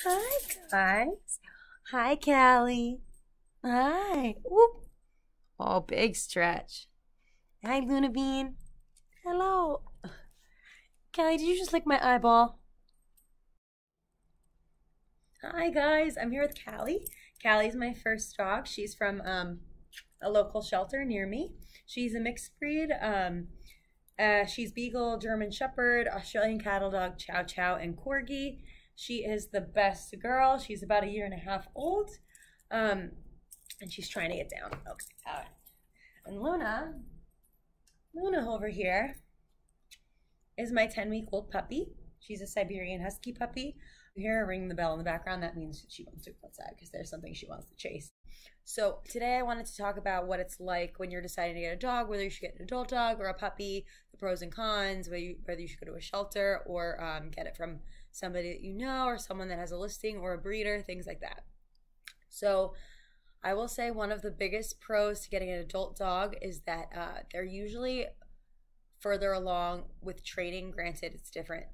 Hi, guys. Hi, Callie. Hi. Whoop. Oh, big stretch. Hi, Luna Bean. Hello. Callie, did you just lick my eyeball? Hi, guys. I'm here with Callie. Callie's my first dog. She's from a local shelter near me. She's a mixed breed. She's Beagle, German Shepherd, Australian Cattle Dog, Chow Chow, and Corgi. She is the best girl. She's about a year and a half old. Um, and she's trying to get down. Okay. And Luna over here is my 10-week-old puppy. She's a Siberian Husky puppy. You hear her ring the bell in the background. That means she wants to go outside because there's something she wants to chase. So today I wanted to talk about what it's like when you're deciding to get a dog, whether you should get an adult dog or a puppy, the pros and cons, whether you should go to a shelter or get it from somebody that you know or someone that has a listing or a breeder, things like that. So I will say one of the biggest pros to getting an adult dog is that they're usually further along with training. Granted, it's different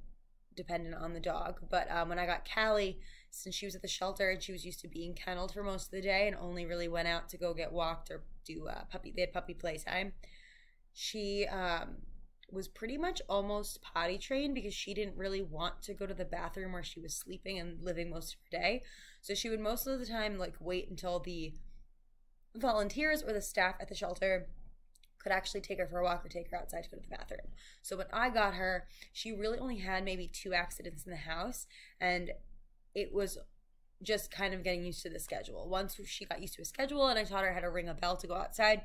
dependent on the dog. But when I got Callie, since she was at the shelter and she was used to being kenneled for most of the day and only really went out to go get walked or do they had puppy playtime, she was pretty much almost potty trained because she didn't really want to go to the bathroom where she was sleeping and living most of her day. So she would most of the time like wait until the volunteers or the staff at the shelter could actually take her for a walk or take her outside to go to the bathroom. So when I got her, she really only had maybe 2 accidents in the house, and it was just kind of getting used to the schedule. Once she got used to a schedule and I taught her how to ring a bell to go outside,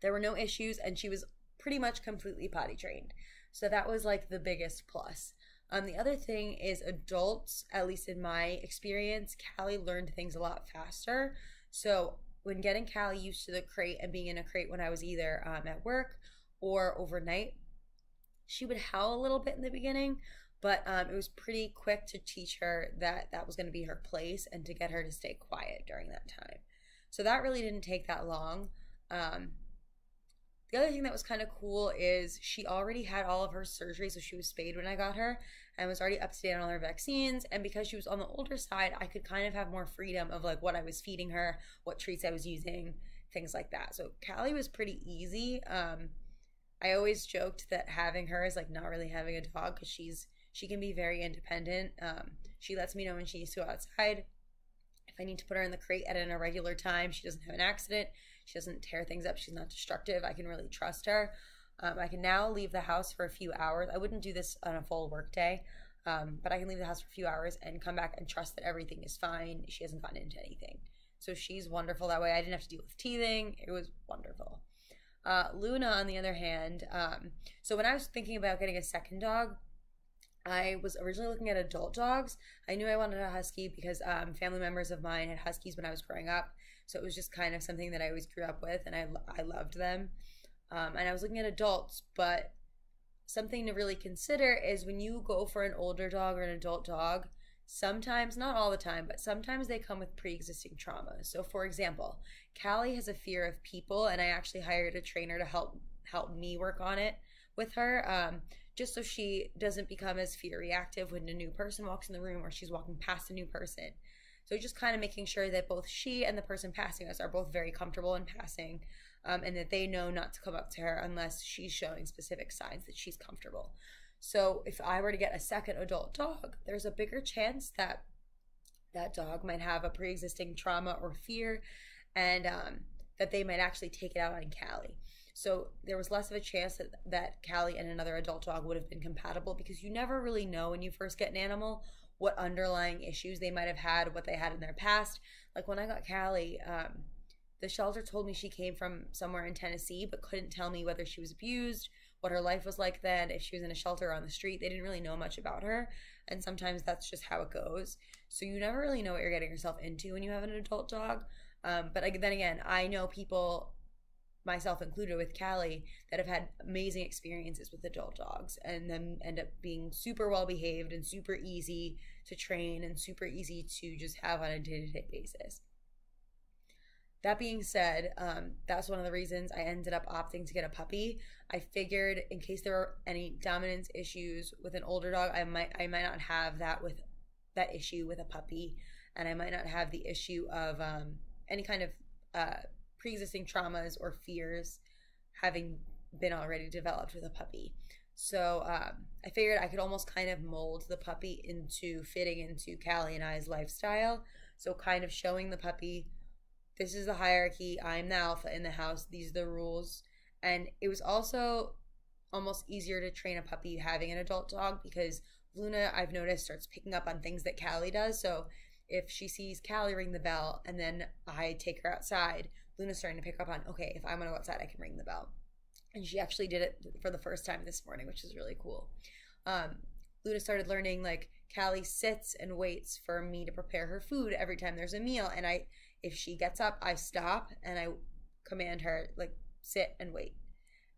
there were no issues and she was pretty much completely potty trained. So that was like the biggest plus. The other thing is adults, at least in my experience, Callie learned things a lot faster. So when getting Callie used to the crate and being in a crate when I was either at work or overnight, she would howl a little bit in the beginning, but it was pretty quick to teach her that that was going to be her place and to get her to stay quiet during that time. So that really didn't take that long. The other thing that was kind of cool is she already had all of her surgery, so she was spayed when I got her and was already up to date on all her vaccines. And because she was on the older side, I could kind of have more freedom of like what I was feeding her, what treats I was using, things like that. So Callie was pretty easy. I always joked that having her is like not really having a dog because she can be very independent. She lets me know when she needs to go outside. If I need to put her in the crate at an irregular time, she doesn't have an accident. She doesn't tear things up. She's not destructive. I can really trust her. I can now leave the house for a few hours. I wouldn't do this on a full work day, but I can leave the house for a few hours and come back and trust that everything is fine. She hasn't gotten into anything. So she's wonderful that way. I didn't have to deal with teething. It was wonderful. Luna, on the other hand, so when I was thinking about getting a second dog, I was originally looking at adult dogs. I knew I wanted a husky because family members of mine had huskies when I was growing up. So it was just kind of something that I always grew up with, and I loved them. And I was looking at adults, but something to really consider is when you go for an older dog or an adult dog, sometimes, not all the time, but sometimes they come with pre-existing trauma. So for example, Callie has a fear of people, and I actually hired a trainer to help me work on it with her, just so she doesn't become as fear reactive when a new person walks in the room or she's walking past a new person. So just kind of making sure that both she and the person passing us are both very comfortable in passing, and that they know not to come up to her unless she's showing specific signs that she's comfortable. So if I were to get a second adult dog, there's a bigger chance that that dog might have a pre-existing trauma or fear, and that they might actually take it out on Callie. So there was less of a chance that Callie and another adult dog would have been compatible because you never really know when you first get an animal what underlying issues they might have had, what they had in their past. Like when I got Callie, the shelter told me she came from somewhere in Tennessee, but couldn't tell me whether she was abused, what her life was like then, if she was in a shelter or on the street. They didn't really know much about her, and sometimes that's just how it goes. So you never really know what you're getting yourself into when you have an adult dog. But then again, I know people, myself included with Callie, that have had amazing experiences with adult dogs and then end up being super well behaved and super easy to train and super easy to just have on a day-to-day basis. That being said, that's one of the reasons I ended up opting to get a puppy. I figured in case there were any dominance issues with an older dog, I might not have that with that issue with a puppy, and I might not have the issue of any kind of pre-existing traumas or fears having been already developed with a puppy. So I figured I could almost kind of mold the puppy into fitting into Callie and I's lifestyle. So kind of showing the puppy, this is the hierarchy, I'm the alpha in the house, these are the rules. And it was also almost easier to train a puppy having an adult dog, because Luna, I've noticed, starts picking up on things that Callie does. So if she sees Callie ring the bell and then I take her outside, Luna's starting to pick up on, okay, if I'm going to go outside, I can ring the bell. And she actually did it for the first time this morning, which is really cool. Luna started learning, like, Callie sits and waits for me to prepare her food every time there's a meal. And if she gets up, I stop and I command her, like, sit and wait.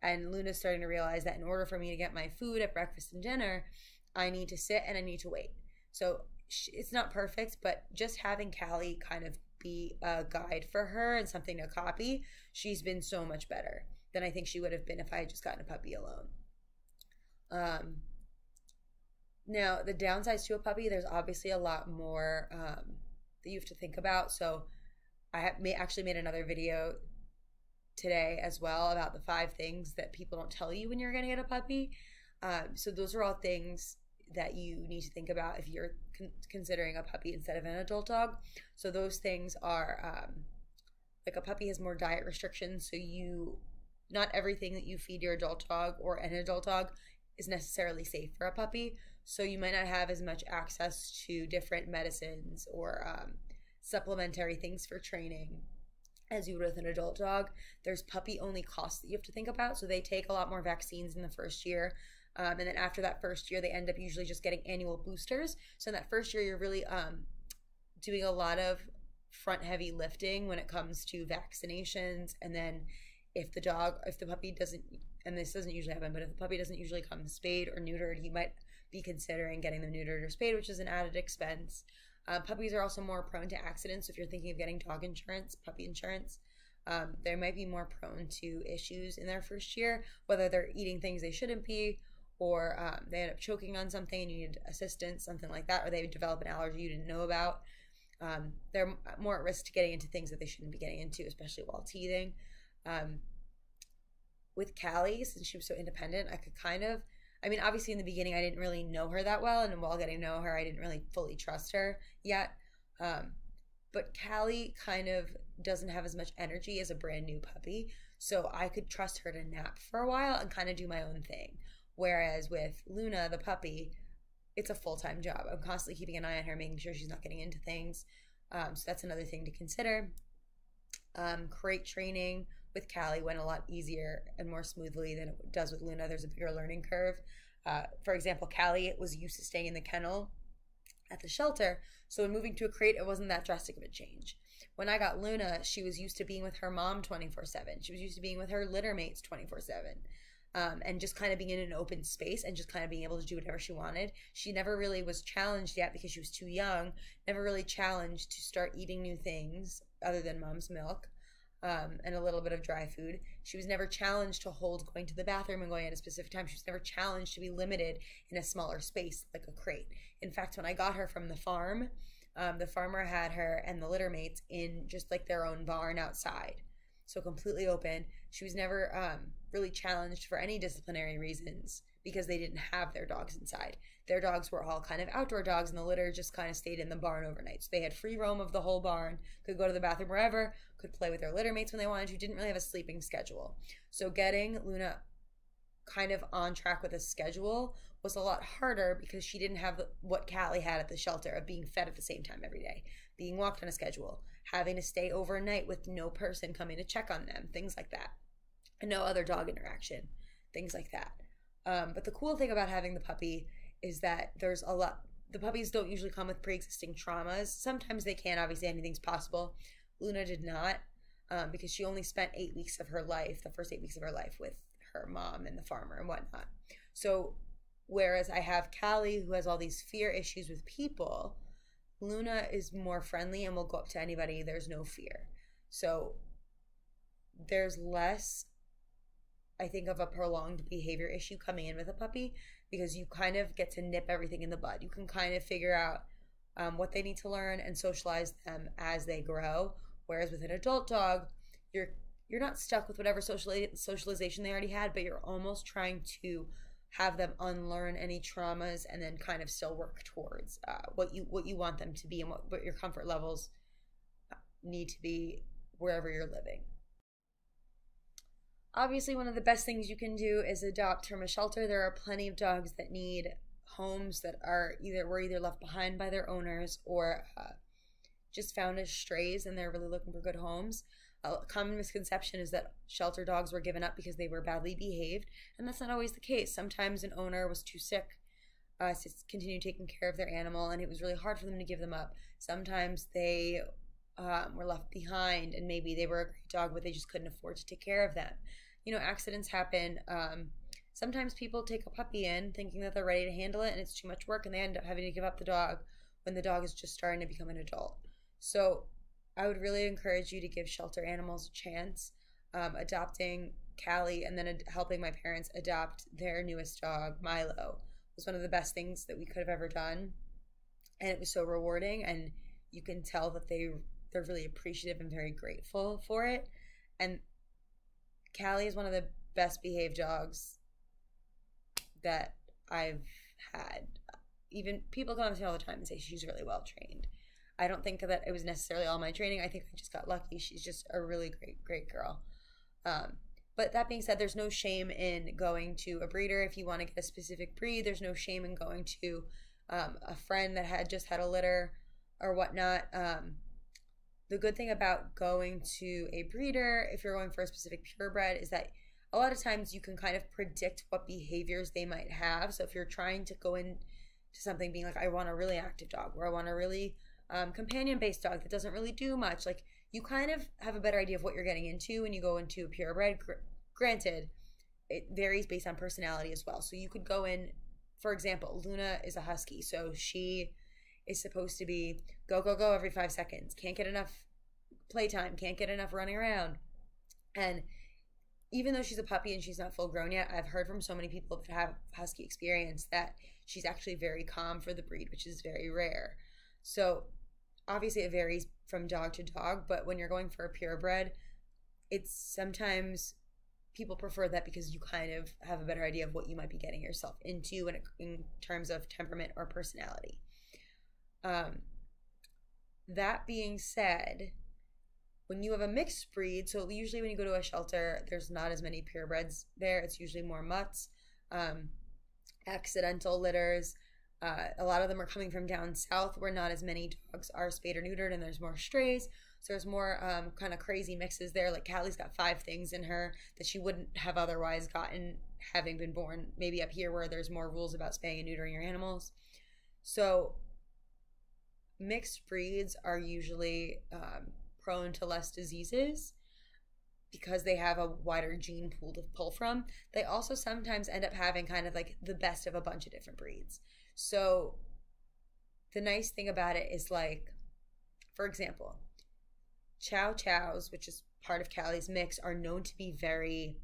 And Luna's starting to realize that in order for me to get my food at breakfast and dinner, I need to sit and I need to wait. So it's not perfect, but just having Callie kind of be a guide for her and something to copy, she's been so much better than I think she would have been if I had just gotten a puppy alone. Now, the downsides to a puppy, there's obviously a lot more that you have to think about. So I actually made another video today as well about the 5 things that people don't tell you when you're going to get a puppy. So those are all things that you need to think about if you're considering a puppy instead of an adult dog. So those things are like, a puppy has more diet restrictions, so not everything that you feed your adult dog or an adult dog is necessarily safe for a puppy. So you might not have as much access to different medicines or supplementary things for training as you would with an adult dog. There's puppy only costs that you have to think about. So they take a lot more vaccines in the first year. And then after that first year, they end up usually just getting annual boosters. So in that first year, you're really doing a lot of front heavy lifting when it comes to vaccinations. And then if the puppy doesn't, and this doesn't usually happen, but if the puppy doesn't usually come spayed or neutered, you might be considering getting them neutered or spayed, which is an added expense. Puppies are also more prone to accidents. So if you're thinking of getting dog insurance, puppy insurance, they might be more prone to issues in their first year, whether they're eating things they shouldn't be, or they end up choking on something and you need assistance, something like that, or they develop an allergy you didn't know about. They're more at risk to getting into things that they shouldn't be getting into, especially while teething. With Callie, since she was so independent, I could obviously in the beginning I didn't really know her that well, and while getting to know her I didn't really fully trust her yet. But Callie kind of doesn't have as much energy as a brand new puppy, so I could trust her to nap for a while and kind of do my own thing. Whereas with Luna, the puppy, it's a full-time job. I'm constantly keeping an eye on her, making sure she's not getting into things. So that's another thing to consider. Crate training with Callie went a lot easier and more smoothly than it does with Luna. There's a bigger learning curve. For example, Callie was used to staying in the kennel at the shelter, so when moving to a crate, it wasn't that drastic of a change. When I got Luna, she was used to being with her mom 24/7. She was used to being with her litter mates 24/7. And just kind of being in an open space and just kind of being able to do whatever she wanted. She never really was challenged yet because she was too young, never really challenged to start eating new things other than mom's milk. And a little bit of dry food. She was never challenged to hold going to the bathroom and going at a specific time. She was never challenged to be limited in a smaller space like a crate. In fact, when I got her from the farm, the farmer had her and the litter mates in just like their own barn outside. So completely open. She was never really challenged for any disciplinary reasons because they didn't have their dogs inside. Their dogs were all kind of outdoor dogs, and the litter just kind of stayed in the barn overnight. So they had free roam of the whole barn, could go to the bathroom wherever, could play with their litter mates when they wanted to, didn't really have a sleeping schedule. So getting Luna kind of on track with a schedule was a lot harder because she didn't have what Callie had at the shelter of being fed at the same time every day, being walked on a schedule, having to stay overnight with no person coming to check on them, things like that, and no other dog interaction, things like that. But the cool thing about having the puppy is that there's a lot. The puppies don't usually come with pre-existing traumas. Sometimes they can, obviously anything's possible. Luna did not, because she only spent 8 weeks of her life, the first 8 weeks of her life, with her mom and the farmer and whatnot. So whereas I have Callie, who has all these fear issues with people, Luna is more friendly and will go up to anybody. There's no fear. So there's less, I think, of a prolonged behavior issue coming in with a puppy because you kind of get to nip everything in the bud. You can kind of figure out what they need to learn and socialize them as they grow. Whereas with an adult dog, you're not stuck with whatever socialization they already had, but you're almost trying to have them unlearn any traumas and then kind of still work towards what you want them to be and what your comfort levels need to be wherever you're living. Obviously, one of the best things you can do is adopt from a shelter. There are plenty of dogs that need homes that were either left behind by their owners or just found as strays, and they're really looking for good homes. A common misconception is that shelter dogs were given up because they were badly behaved, and that's not always the case. Sometimes an owner was too sick to continue taking care of their animal, and it was really hard for them to give them up. Sometimes they were left behind, and maybe they were a great dog, but they just couldn't afford to take care of them. Accidents happen. Sometimes people take a puppy in thinking that they're ready to handle it, and it's too much work, and they end up having to give up the dog when the dog is just starting to become an adult. So I would really encourage you to give shelter animals a chance. Adopting Callie and then helping my parents adopt their newest dog, Milo, was one of the best things that we could have ever done. And it was so rewarding, and you can tell that they're really appreciative and very grateful for it. And Callie is one of the best behaved dogs that I've had. Even people come up to me all the time and say she's really well trained. I don't think that it was necessarily all my training. I think I just got lucky. She's just a really great girl. But that being said, there's no shame in going to a breeder if you want to get a specific breed. There's no shame in going to a friend that had just had a litter or whatnot. The good thing about going to a breeder, if you're going for a specific purebred, is that a lot of times you can kind of predict what behaviors they might have. So if you're trying to go into something being like, I want a really active dog, or I want a really companion-based dog that doesn't really do much, like, you kind of have a better idea of what you're getting into when you go into a purebred. Granted, it varies based on personality as well. So you could go in, for example, Luna is a husky, so she is supposed to be go every 5 seconds, can't get enough playtime, can't get enough running around. And even though she's a puppy and she's not full grown yet, I've heard from so many people that have husky experience that she's actually very calm for the breed, which is very rare. So obviously it varies from dog to dog, but when you're going for a purebred, it's sometimes people prefer that because you kind of have a better idea of what you might be getting yourself into in terms of temperament or personality. That being said, when you have a mixed breed, so usually when you go to a shelter, there's not as many purebreds there. It's usually more mutts, accidental litters. A lot of them are coming from down south where not as many dogs are spayed or neutered, and there's more strays. So there's more kind of crazy mixes there. Like Callie's got 5 things in her that she wouldn't have otherwise gotten having been born maybe up here where there's more rules about spaying and neutering your animals. So mixed breeds are usually prone to less diseases because they have a wider gene pool to pull from. They also sometimes end up having kind of like the best of a bunch of different breeds. So the nice thing about it is, like, for example, Chow Chows, which is part of Callie's mix, are known to be very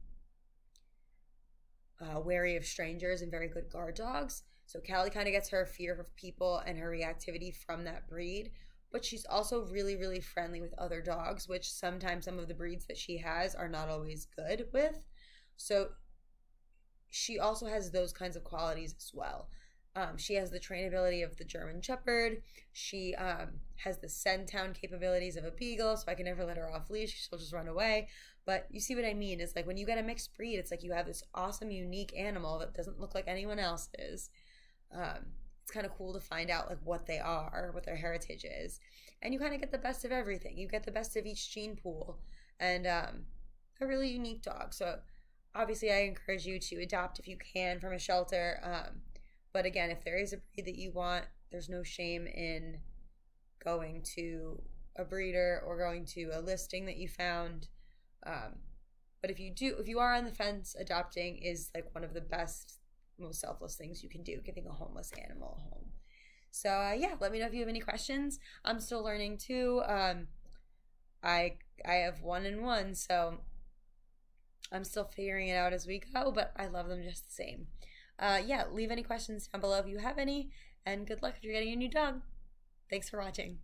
wary of strangers and very good guard dogs. So Callie kind of gets her fear of people and her reactivity from that breed, but she's also really friendly with other dogs, which sometimes some of the breeds that she has are not always good with. So she also has those kinds of qualities as well. She has the trainability of the German Shepherd. She has the scent hound capabilities of a beagle, so I can never let her off leash. She'll just run away. But you see what I mean? It's like when you get a mixed breed, it's like you have this awesome, unique animal that doesn't look like anyone else's. It's kind of cool to find out like what they are, what their heritage is. And you kind of get the best of everything. You get the best of each gene pool and a really unique dog. So obviously I encourage you to adopt if you can from a shelter. But again, if there is a breed that you want, there's no shame in going to a breeder or going to a listing that you found. But if you are on the fence, adopting is like one of the best, most selfless things you can do, giving a homeless animal a home. So yeah, let me know if you have any questions. I'm still learning too. I have 1 and 1, so I'm still figuring it out as we go, but I love them just the same. Yeah, leave any questions down below if you have any, and good luck if you're getting a new dog. Thanks for watching.